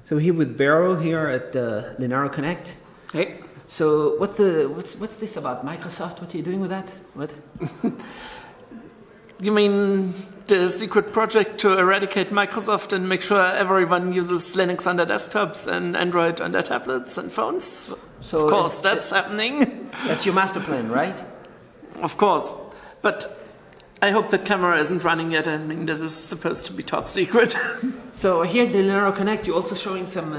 So here with Vero here at the Linaro Connect. Hey. So what's this about Microsoft? What are you doing with that? What? You mean the secret project to eradicate Microsoft and make sure everyone uses Linux on their desktops and Android on their tablets and phones? So of course, that's happening. That's your master plan, right? Of course. But I hope that camera isn't running yet. I mean, this is supposed to be top secret. So here at the Linaro Connect, you're also showing some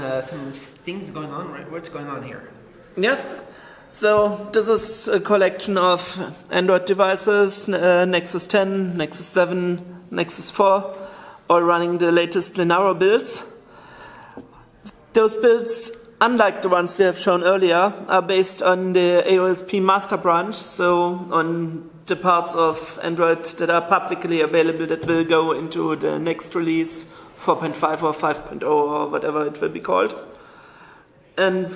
things going on, right? What's going on here? Yes. So this is a collection of Android devices, Nexus 10, Nexus 7, Nexus 4, all running the latest Linaro builds. Those builds, unlike the ones we have shown earlier, are based on the AOSP master branch, so on the parts of Android that are publicly available that will go into the next release, 4.5 or 5.0 or whatever it will be called. And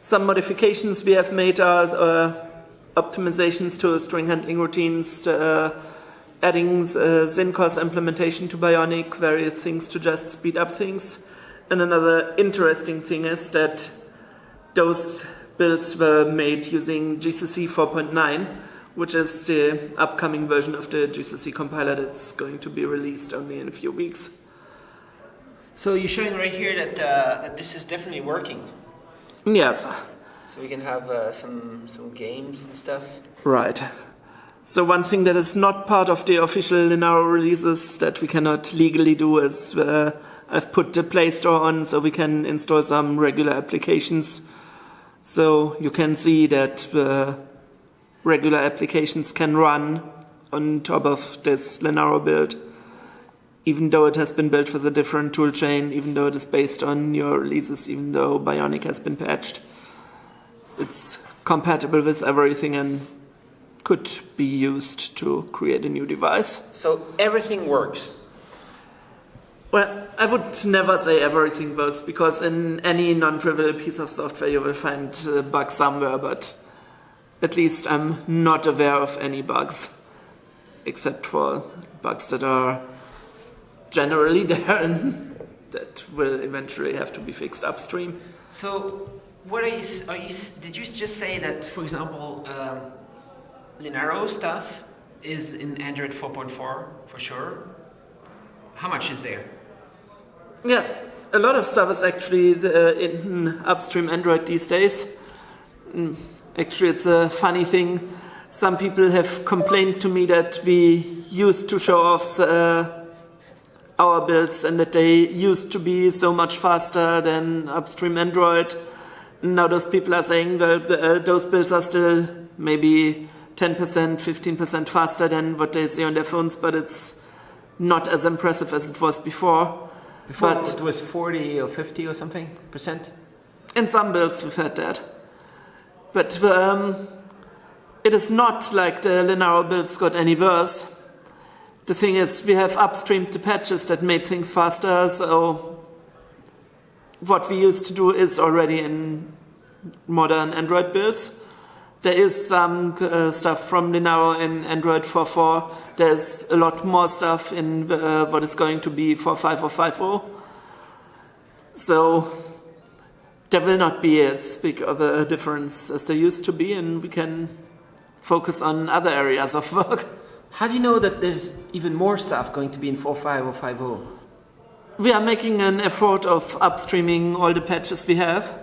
some modifications we have made are optimizations to string handling routines, adding Zincos implementation to Bionic, various things to just speed up things. And another interesting thing is that those builds were made using GCC 4.9, which is the upcoming version of the GCC compiler that's going to be released only in a few weeks. So you're showing right here that this is definitely working. Yes. So we can have some games and stuff. Right. So one thing that is not part of the official Linaro releases that we cannot legally do is I've put the Play Store on so we can install some regular applications. So you can see that regular applications can run on top of this Linaro build, even though it has been built with a different toolchain, even though it is based on your releases, even though Bionic has been patched. It's compatible with everything and could be used to create a new device. So everything works? Well, I would never say everything works, because in any non-trivial piece of software you will find bugs somewhere, but at least I'm not aware of any bugs, except for bugs that are generally there and that will eventually have to be fixed upstream. So, what are you? Did you just say that, for example, Linaro stuff is in Android 4.4 for sure? How much is there? Yes, a lot of stuff is actually in upstream Android these days. Actually, it's a funny thing. Some people have complained to me that we used to show off our builds and that they used to be so much faster than upstream Android. Now those people are saying that those builds are still maybe 10%, 15% faster than what they see on their phones, but it's not as impressive as it was before. But it was 40 or 50 or something percent? In some builds we've had that. But it is not like the Linaro builds got any worse. The thing is, we have upstreamed the patches that made things faster, so what we used to do is already in modern Android builds. There is some stuff from Linaro in Android 4.4. There's a lot more stuff in what is going to be 4.5 or 5.0. So there will not be as big of a difference as there used to be, and we can focus on other areas of work. How do you know that there's even more stuff going to be in 4.5 or 5.0? We are making an effort of upstreaming all the patches we have.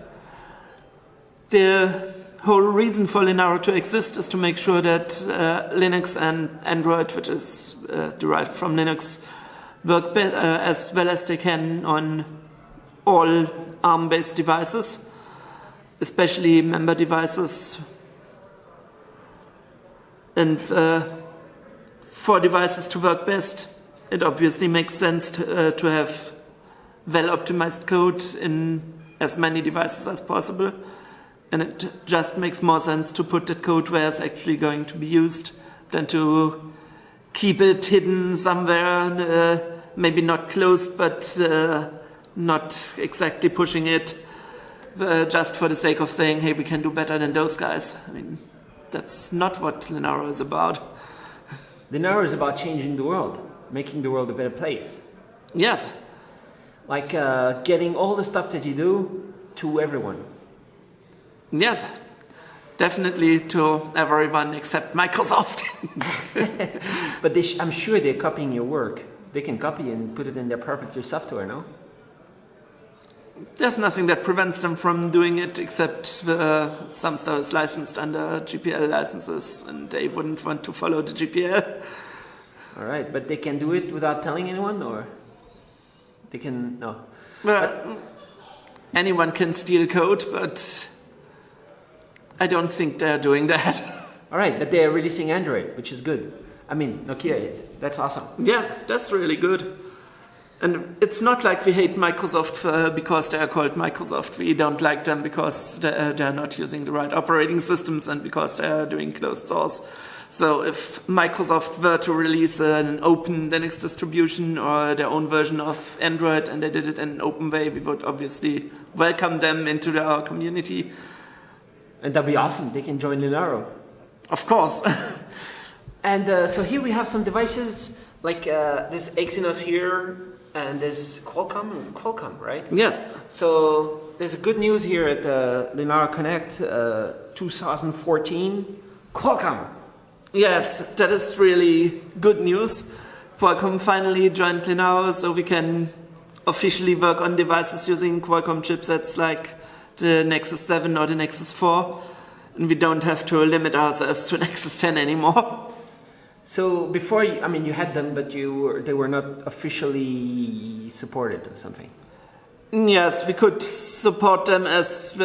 The whole reason for Linaro to exist is to make sure that Linux and Android, which is derived from Linux, work as well as they can on all ARM-based devices, especially member devices. And for devices to work best, it obviously makes sense to have well-optimized code in as many devices as possible. And it just makes more sense to put that code where it's actually going to be used than to keep it hidden somewhere, maybe not closed, but not exactly pushing it just for the sake of saying, hey, we can do better than those guys. I mean, that's not what Linaro is about. Linaro is about changing the world, making the world a better place. Yes. like getting all the stuff that you do to everyone. Yes, definitely to everyone except Microsoft. But I'm sure they're copying your work. They can copy and put it in their proprietary software, no? There's nothing that prevents them from doing it except some stuff is licensed under GPL licenses and they wouldn't want to follow the GPL. All right, but they can do it without telling anyone, or they can, no? Well, anyone can steal code, but I don't think they're doing that. All right, but they're releasing Android, which is good. I mean, Nokia is. That's awesome. Yeah, that's really good. And it's not like we hate Microsoft because they are called Microsoft. We don't like them because they're not using the right operating systems and because they are doing closed source. So if Microsoft were to release an open Linux distribution or their own version of Android and they did it in an open way, we would obviously welcome them into our community. And that'd be awesome. They can join Linaro. Of course. And so here we have some devices like this Exynos here. And there's Qualcomm, right? Yes. So there's a good news here at Linaro Connect 2014. Qualcomm. Yes, that is really good news. Qualcomm finally joined Linaro, so we can officially work on devices using Qualcomm chipsets like the Nexus 7 or the Nexus 4. And we don't have to limit ourselves to Nexus 10 anymore. So before, you had them, but they were not officially supported or something. Yes, we could support them as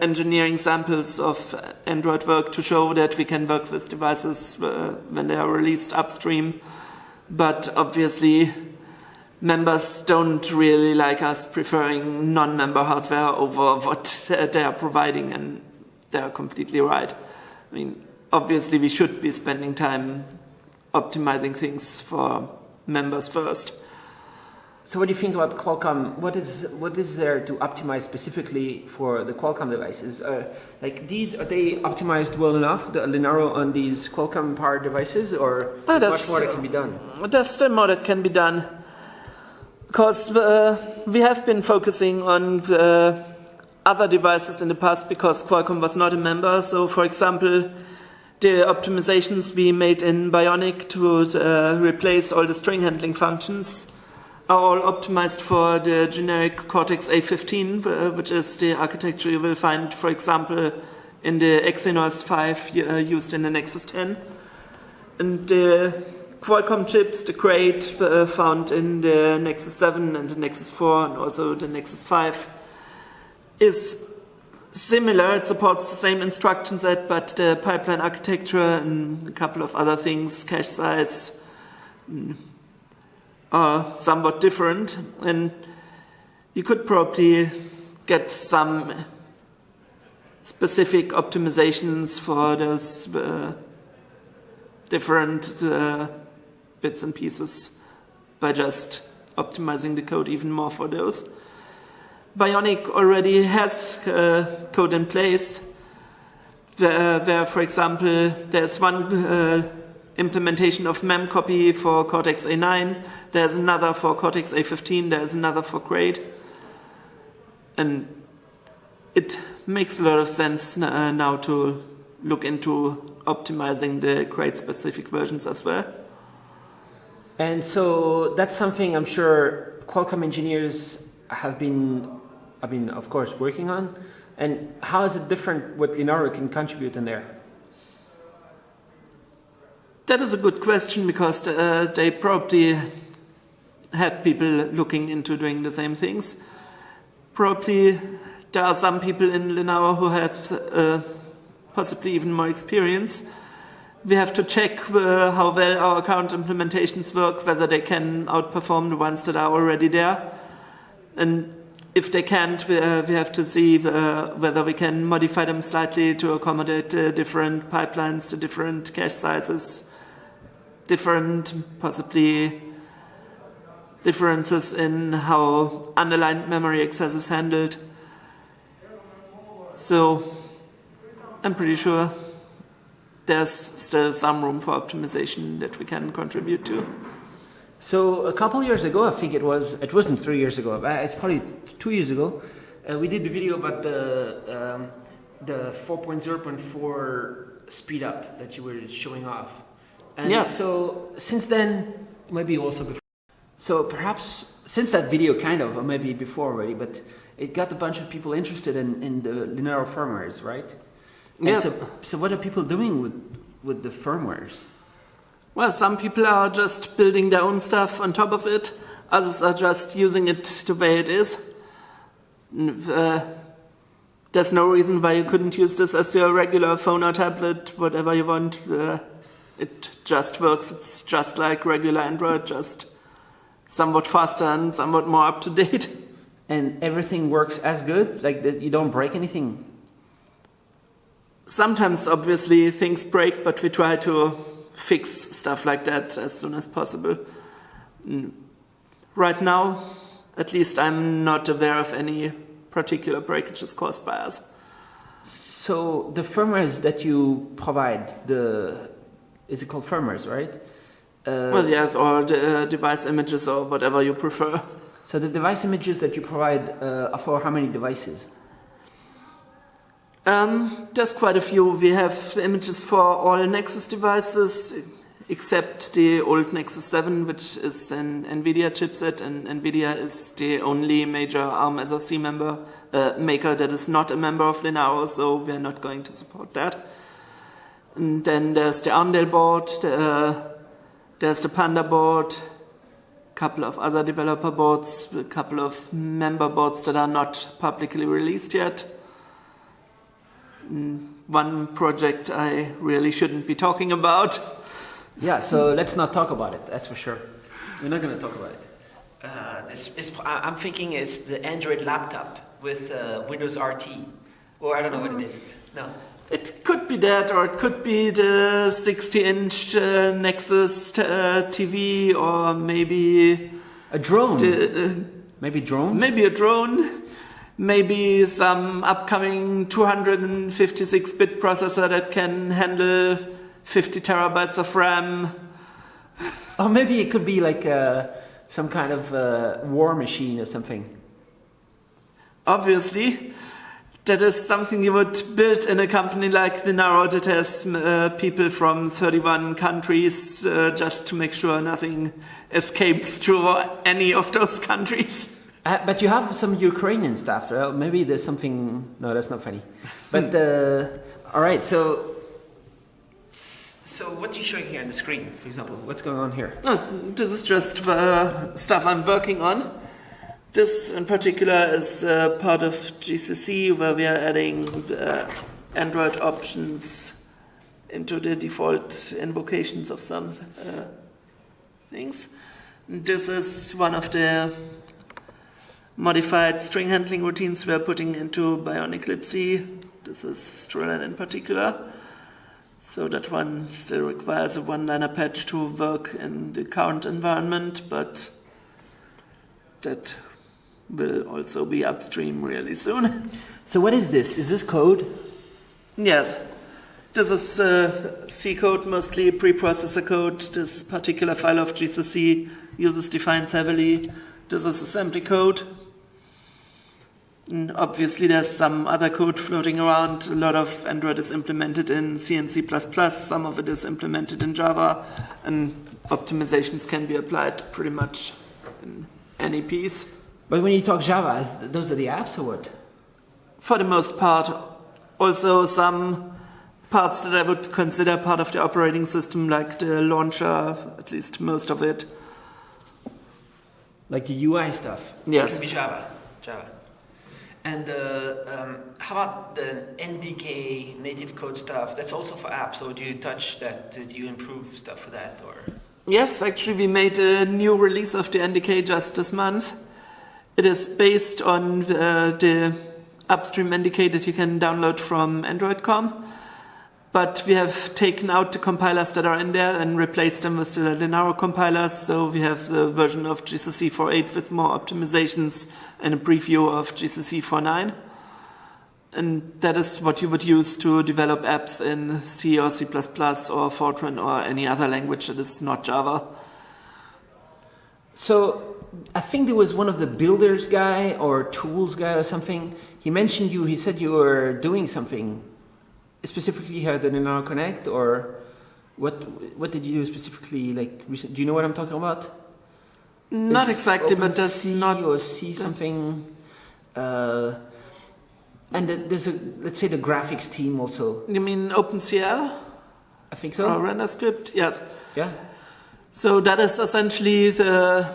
engineering samples of Android work to show that we can work with devices when they are released upstream. But obviously, members don't really like us preferring non-member hardware over what they are providing, and they are completely right. I mean, obviously, we should be spending time optimizing things for members first. So what do you think about Qualcomm? What is there to optimize specifically for the Qualcomm devices? Like these, are they optimized well enough, the Linaro on these Qualcomm powered devices, or is much more that can be done? There's still more that can be done. Because we have been focusing on other devices in the past because Qualcomm was not a member. So for example, the optimizations we made in Bionic to replace all the string handling functions are all optimized for the generic Cortex A15, which is the architecture you will find, for example, in the Exynos 5 used in the Nexus 10. And the Qualcomm chips, the Crate, found in the Nexus 7 and the Nexus 4 and also the Nexus 5, is similar. It supports the same instruction set, but the pipeline architecture and a couple of other things, cache size, are somewhat different. And you could probably get some specific optimizations for those different bits and pieces by just optimizing the code even more for those. Bionic already has code in place where, for example, there's one implementation of memcopy for Cortex A9, there's another for Cortex A15, there's another for Crate. And it makes a lot of sense now to look into optimizing the Crate-specific versions as well. And so that's something I'm sure Qualcomm engineers have been, of course, working on. And how is it different what Linaro can contribute in there? That is a good question because they probably had people looking into doing the same things. Probably there are some people in Linaro who have possibly even more experience. We have to check how well our current implementations work, whether they can outperform the ones that are already there. And if they can't, we have to see whether we can modify them slightly to accommodate different pipelines, to different cache sizes, different possibly differences in how unaligned memory access is handled. So I'm pretty sure there's still some room for optimization that we can contribute to. So a couple years ago, I think it wasn't 3 years ago, but it's probably 2 years ago, we did the video about the 4.0.4 speed up that you were showing off. And Yeah. so since then, maybe also before. So perhaps since that video kind of, or maybe before already, but it got a bunch of people interested in the Linaro firmwares, right? And Yes. So what are people doing with the firmwares? Well, some people are just building their own stuff on top of it. Others are just using it the way it is. There's no reason why you couldn't use this as your regular phone or tablet, whatever you want. It just works. It's just like regular Android, just somewhat faster and somewhat more up to date. And everything works as good? Like you don't break anything? Sometimes, obviously, things break, but we try to fix stuff like that as soon as possible. Right now, at least I'm not aware of any particular breakages caused by us. So the firmwares that you provide, is it called firmwares, right? Well, yes, or the device images or whatever you prefer. So the device images that you provide are for how many devices? There's quite a few. We have images for all Nexus devices, except the old Nexus 7, which is an NVIDIA chipset, and NVIDIA is the only major ARM SoC maker that is not a member of Linaro, so we're not going to support that. And then there's the Arndale board, there's the Panda board, a couple of other developer boards, a couple of member boards that are not publicly released yet. One project I really shouldn't be talking about. Yeah, so let's not talk about it, that's for sure. We're not going to talk about it. I'm thinking it's the Android laptop with Windows RT. Or I don't know what it is. No. It could be that, or it could be the 60-inch Nexus TV, or maybe a drone. Maybe drones? Maybe a drone. Maybe some upcoming 256-bit processor that can handle 50 terabytes of RAM. Or maybe it could be like some kind of war machine or something. Obviously, that is something you would build in a company like Linaro that has people from 31 countries just to make sure nothing escapes to any of those countries. But you have some Ukrainian stuff. Maybe there's something. No, that's not funny. But all right. So what are you showing here on the screen, for example? What's going on here? Oh, this is just stuff I'm working on. This in particular is part of GCC, where we are adding Android options into the default invocations of some things. This is one of the modified string handling routines we are putting into Bionic libc. This is Strlen in particular. So that one still requires a one-liner patch to work in the current environment, but that will also be upstream really soon. So what is this? Is this code? Yes. This is C code, mostly preprocessor code. This particular file of GCC uses defines heavily. This is assembly code. And obviously there's some other code floating around. A lot of Android is implemented in C and C++. Some of it is implemented in Java. And optimizations can be applied pretty much in any piece. But when you talk Java, those are the apps or what? For the most part. Also some parts that I would consider part of the operating system, like the launcher, at least most of it. Like the UI stuff? Yes. It can be Java. And how about the Ndk Native Code stuff? That's also for apps, so do you touch that? Do you improve stuff for that? Or? Yes, actually we made a new release of the Ndk just this month. It is based on the upstream Ndk that you can download from Android.com. But we have taken out the compilers that are in there and replaced them with the Linaro compilers. So we have the version of GCC 4.8 with more optimizations and a preview of GCC 4.9. And that is what you would use to develop apps in C or C++ or Fortran or any other language that is not Java. So I think there was one of the builders guy or tools guy or something. He mentioned you. He said you were doing something specifically here at the Linaro Connect, or what did you do specifically? Like, do you know what I'm talking about? Not exactly, but there's not or see something. And there's let's say the graphics team also. You mean OpenCL? I think so. Or render script? Yes. Yeah. So that is essentially the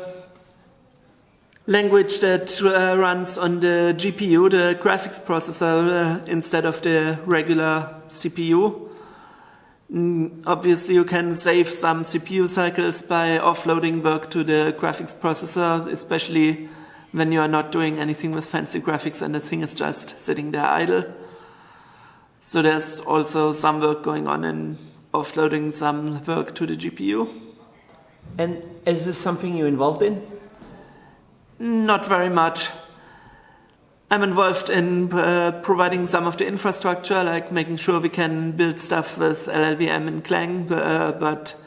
language that runs on the GPU, the graphics processor, instead of the regular CPU. Obviously, you can save some CPU cycles by offloading work to the graphics processor, especially when you are not doing anything with fancy graphics and the thing is just sitting there idle. So there's also some work going on in offloading some work to the GPU. And is this something you're involved in? Not very much. I'm involved in providing some of the infrastructure, like making sure we can build stuff with LLVM and Clang, but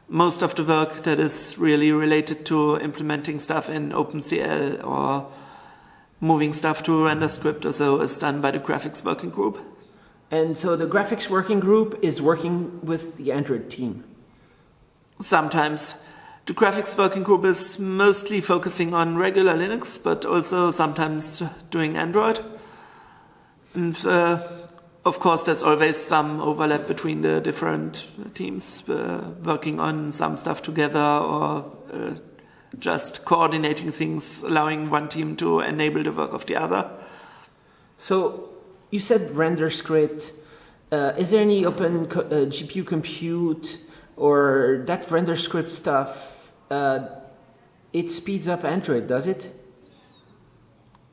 most of the work that is really related to implementing stuff in OpenCL or moving stuff to RenderScript or so is done by the graphics working group. And so the graphics working group is working with the Android team? Sometimes. The graphics working group is mostly focusing on regular Linux, but also sometimes doing Android. And of course, there's always some overlap between the different teams working on some stuff together or just coordinating things, allowing one team to enable the work of the other. So you said render script. Is there any open GPU compute or that render script stuff? It speeds up Android, does it?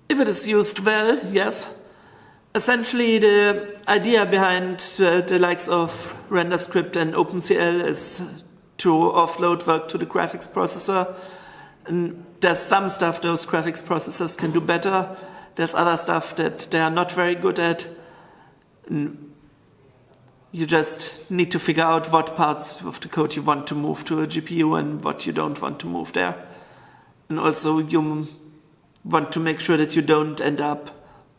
If it is used well, yes. Essentially, the idea behind the likes of RenderScript and OpenCL is to offload work to the graphics processor. And there's some stuff those graphics processors can do better. There's other stuff that they are not very good at. And you just need to figure out what parts of the code you want to move to a GPU and what you don't want to move there. And also you want to make sure that you don't end up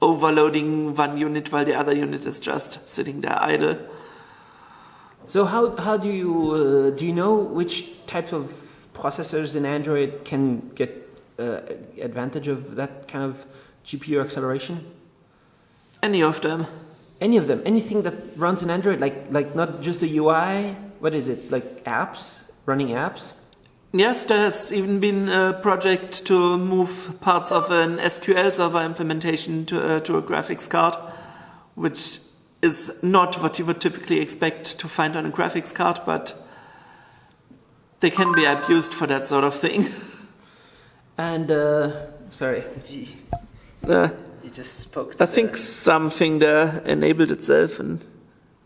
overloading one unit while the other unit is just sitting there idle. So how do you know which type of processors in Android can get advantage of that kind of GPU acceleration? Any of them. Any of them? Anything that runs in Android? Like not just the UI? What is it? Like apps? Running apps? Yes, there has even been a project to move parts of an SQL server implementation to a graphics card, which is not what you would typically expect to find on a graphics card, but they can be abused for that sort of thing. And, sorry, you just spoke to I think something there enabled itself and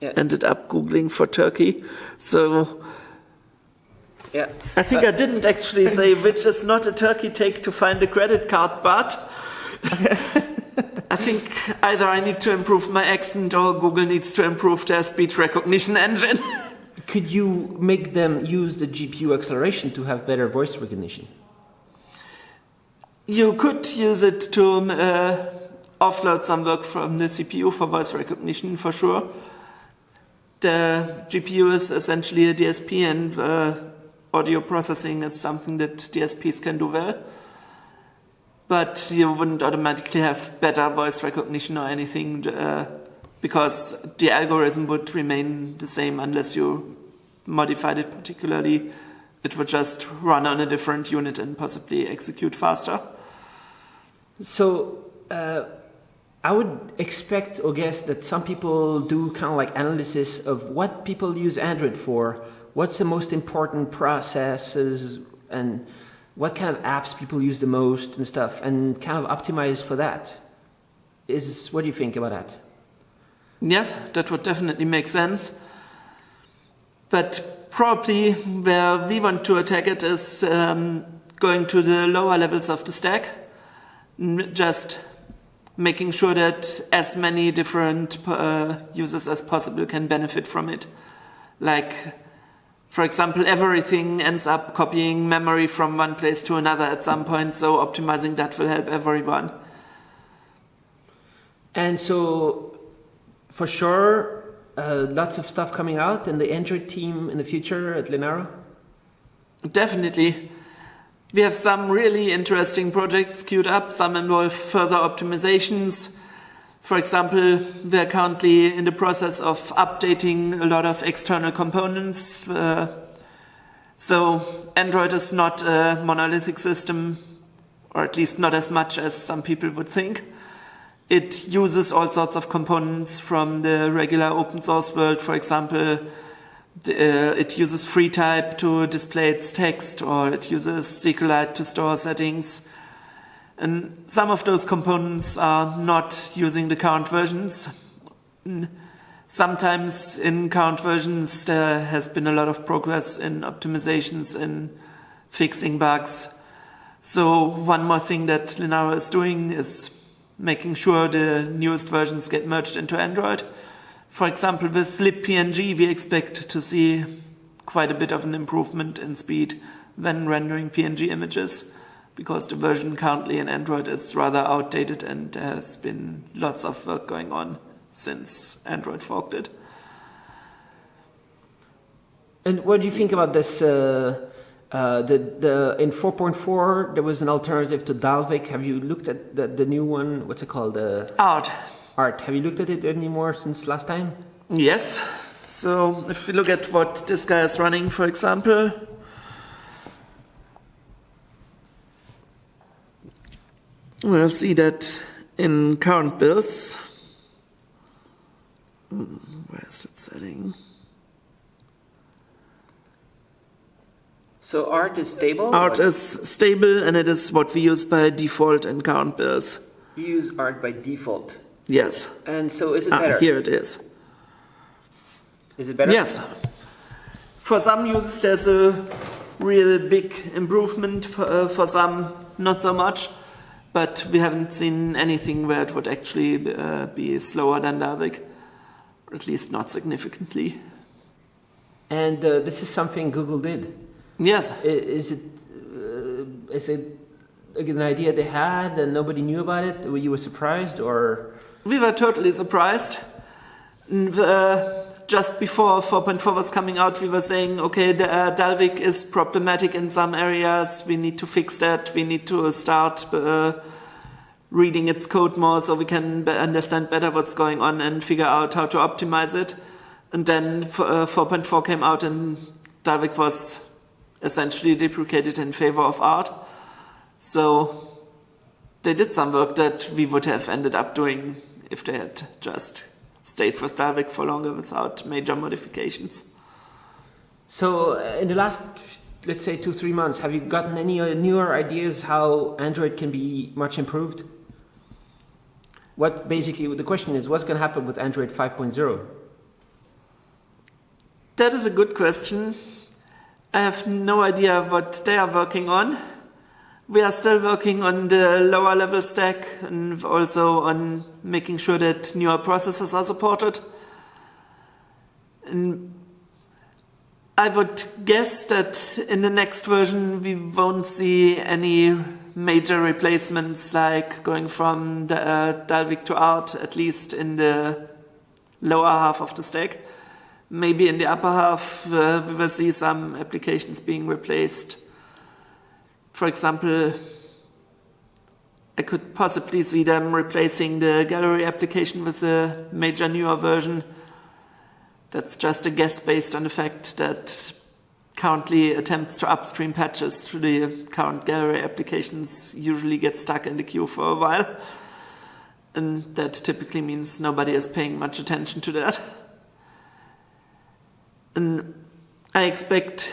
ended up Googling for Turkey. So yeah. I think I didn't actually say which is not a Turkey take to find a credit card, but I think either I need to improve my accent or Google needs to improve their speech recognition engine. Could you make them use the GPU acceleration to have better voice recognition? You could use it to offload some work from the CPU for voice recognition, for sure. The GPU is essentially a DSP, and audio processing is something that DSPs can do well. But you wouldn't automatically have better voice recognition or anything because the algorithm would remain the same unless you modified it particularly. It would just run on a different unit and possibly execute faster. So I would expect or guess that some people do kind of like analysis of what people use Android for, what's the most important processes, and what kind of apps people use the most and stuff, and kind of optimize for that. What do you think about that? Yes, that would definitely make sense. But probably where we want to attack it is going to the lower levels of the stack, just making sure that as many different users as possible can benefit from it. Like For example, everything ends up copying memory from one place to another at some point, so optimizing that will help everyone. And so, for sure, lots of stuff coming out in the Android team in the future at Linaro? Definitely. We have some really interesting projects queued up. Some involve further optimizations. For example, we are currently in the process of updating a lot of external components. So Android is not a monolithic system, or at least not as much as some people would think. It uses all sorts of components from the regular open source world. For example, it uses FreeType to display its text, or it uses SQLite to store settings. And some of those components are not using the current versions. Sometimes in current versions there has been a lot of progress in optimizations, in fixing bugs. So one more thing that Linaro is doing is making sure the newest versions get merged into Android. For example, with libpng we expect to see quite a bit of an improvement in speed when rendering PNG images, because the version currently in Android is rather outdated and there has been lots of work going on since Android forked it. And what do you think about this? In 4.4 there was an alternative to Dalvik. Have you looked at the new one? What's it called? Art. Have you looked at it anymore since last time? Yes. So if we look at what this guy is running, for example, we'll see that in current builds, where is it setting? So Art is stable? Art is stable, and it is what we use by default in current builds. You use Art by default? Yes. And so is it better? Here it is. Is it better? Yes. For some users there's a real big improvement, for some not so much. But we haven't seen anything where it would actually be slower than Dalvik, or at least not significantly. And this is something Google did? Yes. Is it an idea they had and nobody knew about it? Were you surprised, or? We were totally surprised. Just before 4.4 was coming out, we were saying, okay, Dalvik is problematic in some areas, we need to fix that, we need to start reading its code more so we can understand better what's going on and figure out how to optimize it. And then 4.4 came out and Dalvik was essentially deprecated in favor of Art. So they did some work that we would have ended up doing if they had just stayed with Dalvik for longer without major modifications. So in the last, let's say, 2-3 months, have you gotten any newer ideas how Android can be much improved? Basically, the question is, what's going to happen with Android 5.0? That is a good question. I have no idea what they are working on. We are still working on the lower level stack and also on making sure that newer processors are supported. And I would guess that in the next version we won't see any major replacements like going from Dalvik to Art, at least in the lower half of the stack. Maybe in the upper half we will see some applications being replaced. For example, I could possibly see them replacing the gallery application with a major newer version. That's just a guess based on the fact that currently attempts to upstream patches to the current gallery applications usually get stuck in the queue for a while. And that typically means nobody is paying much attention to that. And I expect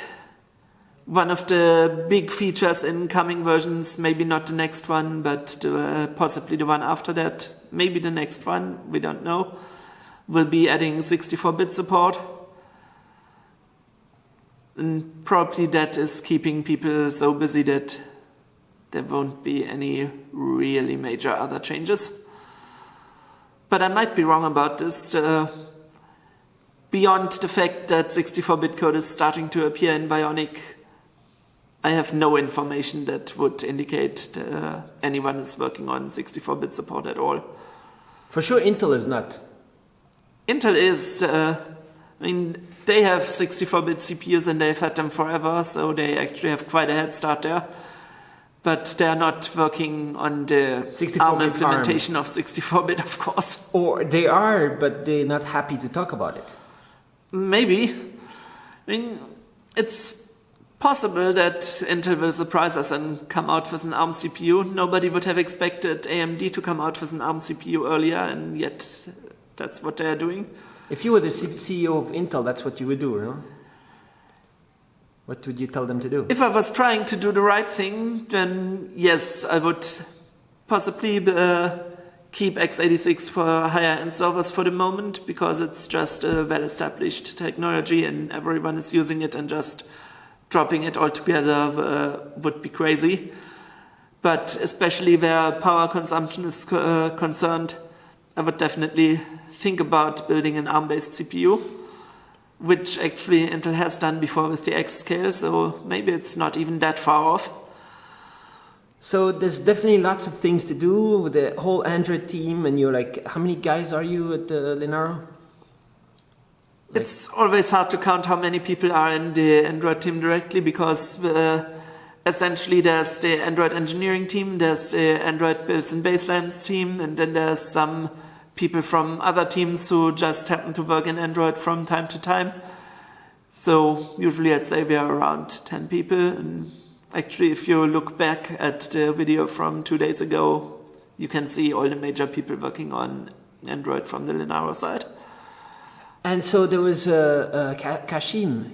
one of the big features in coming versions, maybe not the next one, but possibly the one after that, maybe the next one, we don't know, will be adding 64-bit support. And probably that is keeping people so busy that there won't be any really major other changes. But I might be wrong about this. beyond the fact that 64-bit code is starting to appear in Bionic, I have no information that would indicate anyone is working on 64-bit support at all. For sure, Intel is not. Intel is, they have 64-bit CPUs and they've had them forever, so they actually have quite a head start there. But they're not working on the ARM implementation of 64-bit, of course. Or they are, but they're not happy to talk about it. Maybe. It's possible that Intel will surprise us and come out with an ARM CPU. Nobody would have expected AMD to come out with an ARM CPU earlier, and yet that's what they're doing. If you were the CEO of Intel, that's what you would do, no? What would you tell them to do? If I was trying to do the right thing, then yes, I would possibly keep x86 for higher-end servers for the moment, because it's just a well-established technology and everyone is using it, and just dropping it altogether would be crazy. But especially where power consumption is concerned, I would definitely think about building an ARM-based CPU, which actually Intel has done before with the X-Scale, so maybe it's not even that far off. So there's definitely lots of things to do with the whole Android team, and you're like, how many guys are you at Linaro? It's always hard to count how many people are in the Android team directly, because essentially there's the Android engineering team, there's the Android builds and baselines team, and then there's some people from other teams who just happen to work in Android from time to time. So usually I'd say we are around 10 people. And actually, if you look back at the video from 2 days ago, you can see all the major people working on Android from the Linaro side. And so there was Kashim.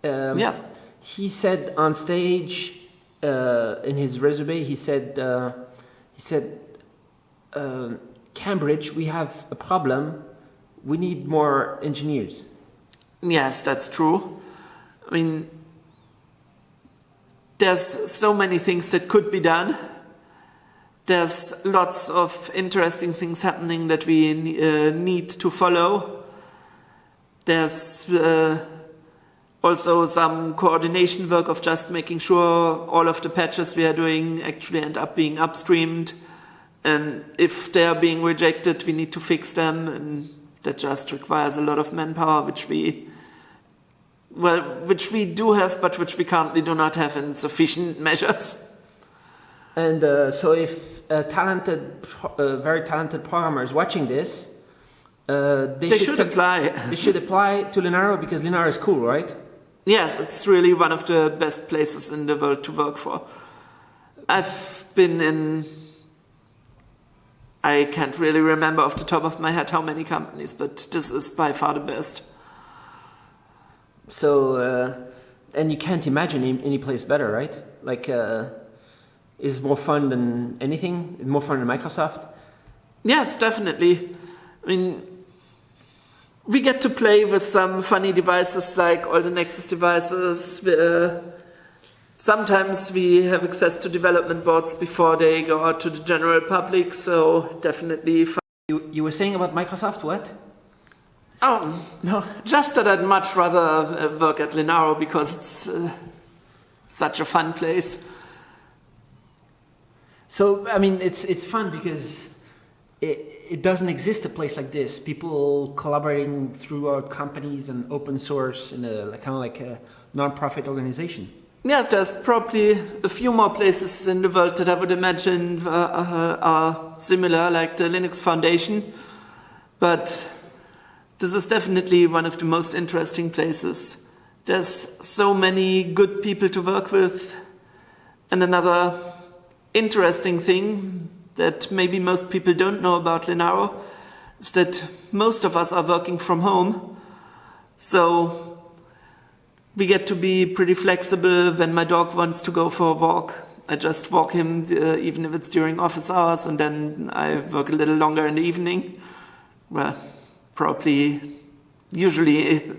Yes. He said on stage in his resume, he said, Cambridge, we have a problem. We need more engineers. Yes, that's true. There's so many things that could be done. There's lots of interesting things happening that we need to follow. There's also some coordination work of just making sure all of the patches we are doing actually end up being upstreamed. And if they are being rejected, we need to fix them, and that just requires a lot of manpower, which we do have, but which we currently do not have in sufficient measures. And so if very talented programmers watching this, they should apply. They should apply to Linaro, because Linaro is cool, right? Yes, it's really one of the best places in the world to work for. I've been in... I can't really remember off the top of my head how many companies, but this is by far the best. So, and you can't imagine any place better, right? Like, is more fun than anything? More fun than Microsoft? Yes, definitely. We get to play with some funny devices like all the Nexus devices. Sometimes we have access to development boards before they go out to the general public, so definitely fun. You were saying about Microsoft, what? Oh, no, just that I'd much rather work at Linaro, because it's such a fun place. So, it's fun because it doesn't exist a place like this. People collaborating throughout companies and open source in a kind of like a non-profit organization. Yes, there's probably a few more places in the world that I would imagine are similar, like the Linux Foundation. But this is definitely one of the most interesting places. There's so many good people to work with. And another interesting thing that maybe most people don't know about Linaro is that most of us are working from home. So we get to be pretty flexible. When my dog wants to go for a walk, I just walk him, even if it's during office hours, and then I work a little longer in the evening. Well, probably, usually,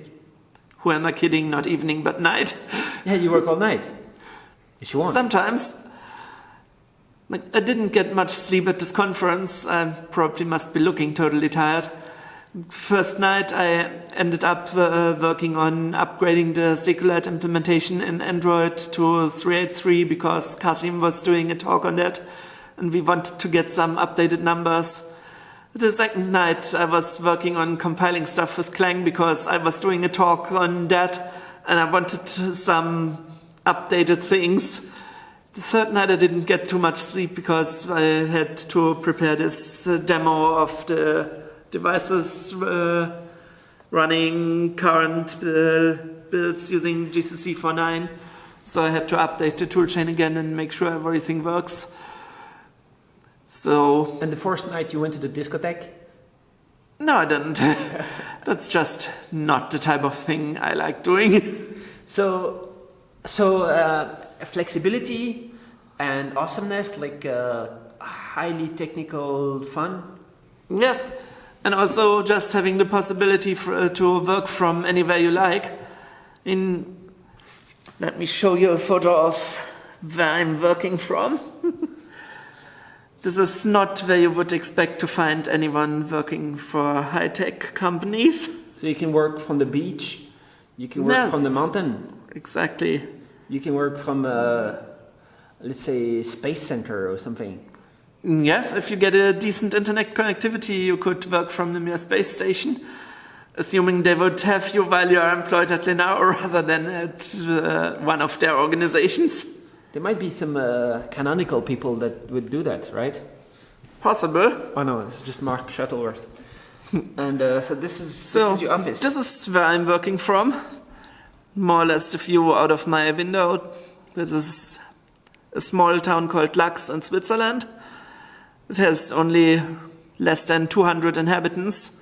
who am I kidding, not evening, but night. Yeah, you work all night, if you want. Sometimes. I didn't get much sleep at this conference. I probably must be looking totally tired. First night I ended up working on upgrading the SQLite implementation in Android to 3.8.3 because Kasim was doing a talk on that and we wanted to get some updated numbers. The second night I was working on compiling stuff with Clang because I was doing a talk on that and I wanted some updated things. The third night I didn't get too much sleep because I had to prepare this demo of the devices running current builds using GCC 4.9. So I had to update the toolchain again and make sure everything works. So. And the fourth night you went to the discotheque? No, I didn't. That's just not the type of thing I like doing. So flexibility and awesomeness, like highly technical fun? Yes. And also just having the possibility to work from anywhere you like. Let me show you a photo of where I'm working from. This is not where you would expect to find anyone working for high-tech companies. So you can work from the beach, you can work from the mountain. Exactly. You can work from, let's say, Space Center or something. Yes, if you get a decent internet connectivity, you could work from the Mir space station, assuming they would have you while you are employed at Linaro rather than at one of their organizations. There might be some canonical people that would do that, right? Possible. Oh no, it's just Mark Shuttleworth. And so this is your office. This is where I'm working from. More or less the view out of my window. This is a small town called Lux in Switzerland. It has only less than 200 inhabitants,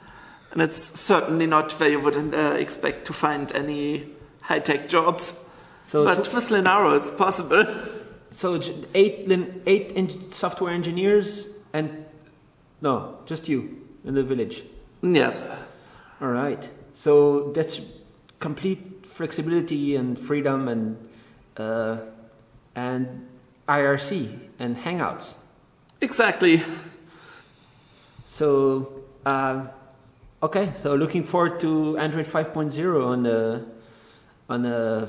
and it's certainly not where you would expect to find any high-tech jobs. But with Linaro, it's possible. So eight software engineers and no, just you in the village. Yes. All right. So that's complete flexibility and freedom and IRC and Hangouts. Exactly. So, okay. So looking forward to Android 5.0 on a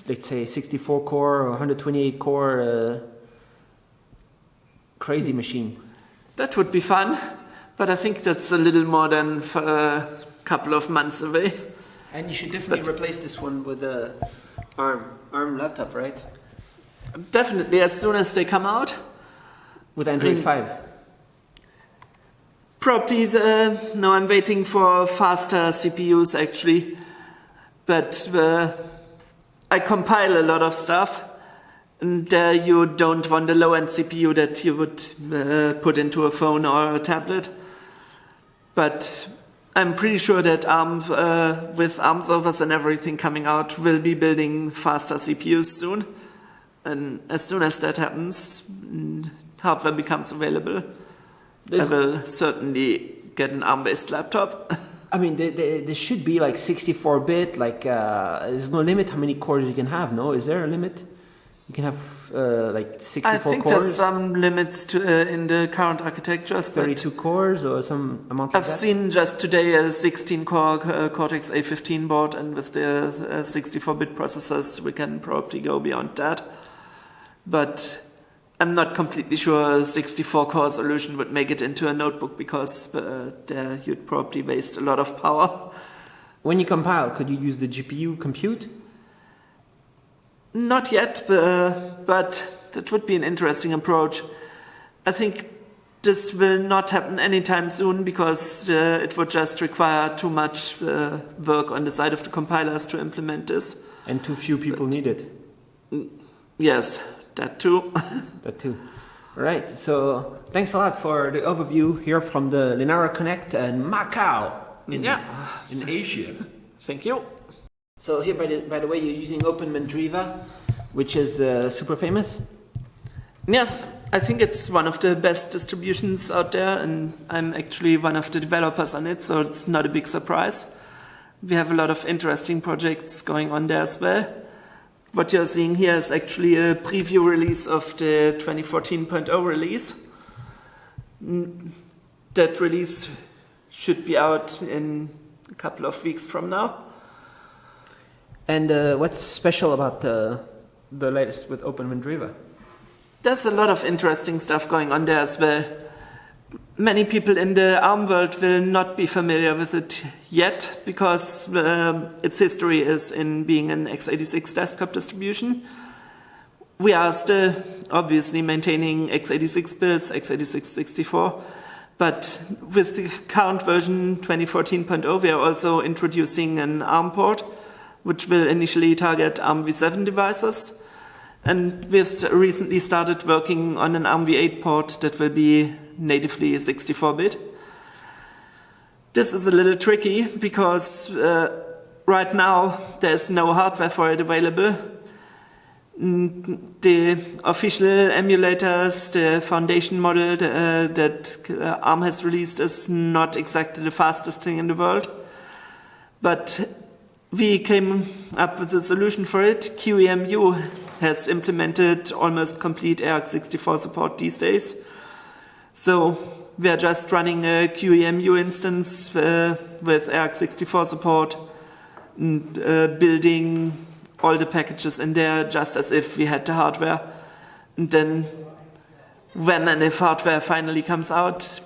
let's say 64 core or 128 core crazy machine. That would be fun, but I think that's a little more than a couple of months away. And you should definitely replace this one with a ARM laptop, right? Definitely, as soon as they come out. With Android 5? Probably, no, I'm waiting for faster CPUs actually. But I compile a lot of stuff, and you don't want a low-end CPU that you would put into a phone or a tablet. But I'm pretty sure that ARM, with ARM servers and everything coming out, will be building faster CPUs soon. And as soon as that happens, hardware becomes available, I will certainly get an ARM-based laptop. I mean, there should be like 64-bit, like there's no limit how many cores you can have, no? Is there a limit? You can have like 64 cores? I think there's some limits to, in the current architectures. 32 cores or some amount like I've that? seen just today a 16-core Cortex A15 board, and with the 64-bit processors we can probably go beyond that. But I'm not completely sure a 64-core solution would make it into a notebook because there you'd probably waste a lot of power. When you compile, could you use the GPU compute? Not yet, but that would be an interesting approach. I think this will not happen anytime soon because it would just require too much work on the side of the compilers to implement this. And too few people need it. Yes. That too. That too. All right. So thanks a lot for the overview here from the Linaro Connect in Macau in Asia. Thank you. So here, by the way, you're using Open Mandriva, which is super famous. Yes, I think it's one of the best distributions out there, and I'm actually one of the developers on it, so it's not a big surprise. We have a lot of interesting projects going on there as well. What you're seeing here is actually a preview release of the 2014.0 release. That release should be out in a couple of weeks from now. And what's special about the latest with Open Mandriva? There's a lot of interesting stuff going on there as well. Many people in the ARM world will not be familiar with it yet because its history is in being an x86 desktop distribution. We are still obviously maintaining x86 builds, x86-64, but with the current version 2014.0 we are also introducing an ARM port which will initially target ARM v7 devices. And we've recently started working on an ARM v8 port that will be natively 64-bit. This is a little tricky because right now there's no hardware for it available. The official emulators, the foundation model that ARM has released is not exactly the fastest thing in the world. But we came up with a solution for it. QEMU has implemented almost complete ARC64 support these days. So we are just running a QEMU instance with ARC64 support and building all the packages in there just as if we had the hardware. And then when and if hardware finally comes out,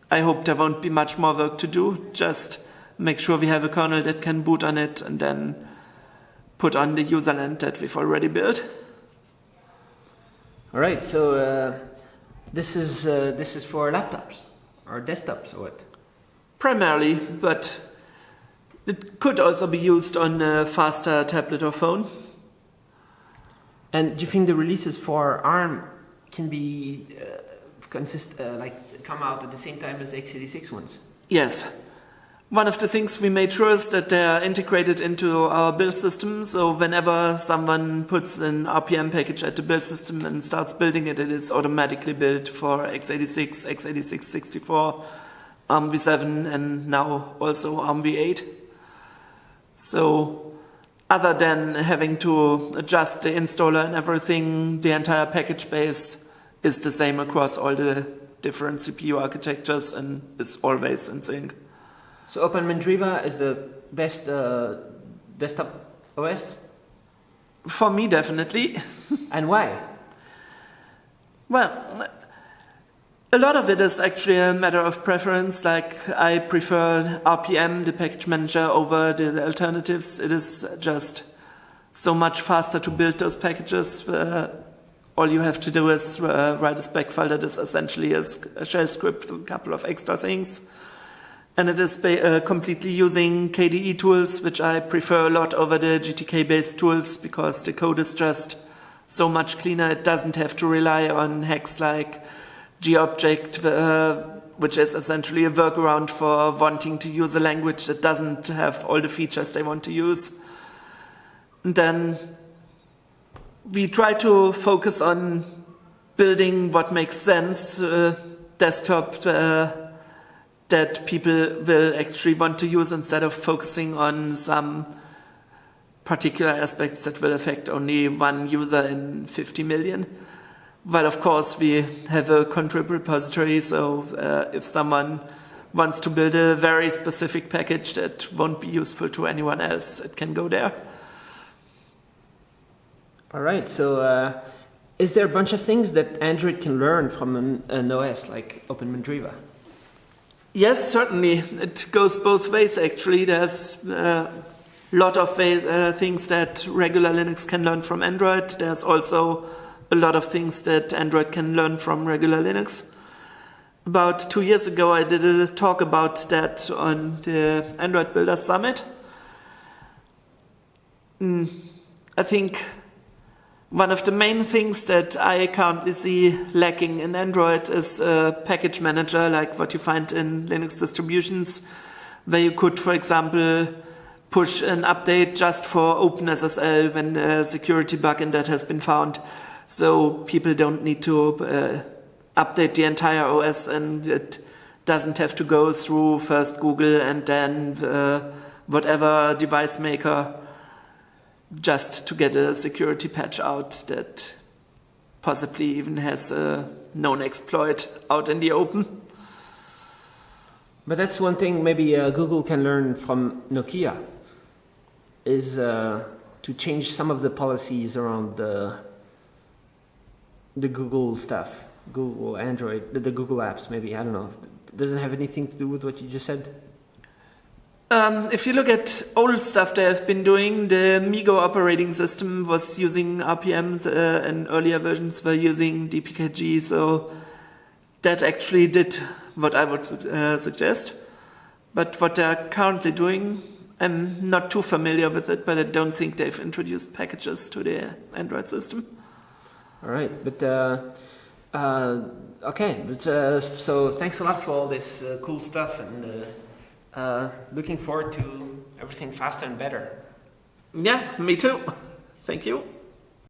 I hope there won't be much more work to do. Just make sure we have a kernel that can boot on it and then put on the userland that we've already built. All right, so this is for laptops or desktops or what? Primarily, but it could also be used on a faster tablet or phone. And do you think the releases for ARM can be come out at the same time as x86 ones? Yes. One of the things we made sure is that they are integrated into our build system, so whenever someone puts an RPM package at the build system and starts building it, it is automatically built for x86, x86-64, ARM v7 and now also ARM v8. So other than having to adjust the installer and everything, the entire package base is the same across all the different CPU architectures and is always in sync. So Open Mandriva is the best desktop OS? For me, definitely. And why? Well, a lot of it is actually a matter of preference. Like, I prefer RPM, the package manager, over the alternatives. It is just so much faster to build those packages. All you have to do is write a spec file that is essentially a shell script with a couple of extra things. And it is completely using KDE tools, which I prefer a lot over the GTK-based tools because the code is just so much cleaner. It doesn't have to rely on hacks like gobject, which is essentially a workaround for wanting to use a language that doesn't have all the features they want to use. And then we try to focus on building what makes sense, desktop that people will actually want to use instead of focusing on some particular aspects that will affect only one user in 50 million. Well, of course, we have a contrib repository, so if someone wants to build a very specific package that won't be useful to anyone else, it can go there. All right, so is there a bunch of things that Android can learn from an OS like Open Mandriva? Yes, certainly. It goes both ways, actually. There's a lot of things that regular Linux can learn from Android. There's also a lot of things that Android can learn from regular Linux. About 2 years ago, I did a talk about that on the Android Builders Summit. I think one of the main things that I currently see lacking in Android is a package manager like what you find in Linux distributions, where you could, for example, push an update just for OpenSSL when a security bug in that has been found. So people don't need to update the entire OS, and it doesn't have to go through first Google and then whatever device maker just to get a security patch out that possibly even has a known exploit out in the open. But that's one thing maybe Google can learn from Nokia, is to change some of the policies around the Google stuff, Google Android, the Google apps maybe, I don't know. Does it have anything to do with what you just said? If you look at old stuff they have been doing, the MeeGo operating system was using RPMs and earlier versions were using DPKG, so that actually did what I would suggest. But what they're currently doing, I'm not too familiar with it, but I don't think they've introduced packages to the Android system. All right, but okay, but, so thanks a lot for all this cool stuff, and looking forward to everything faster and better. Yeah, me too. Thank you.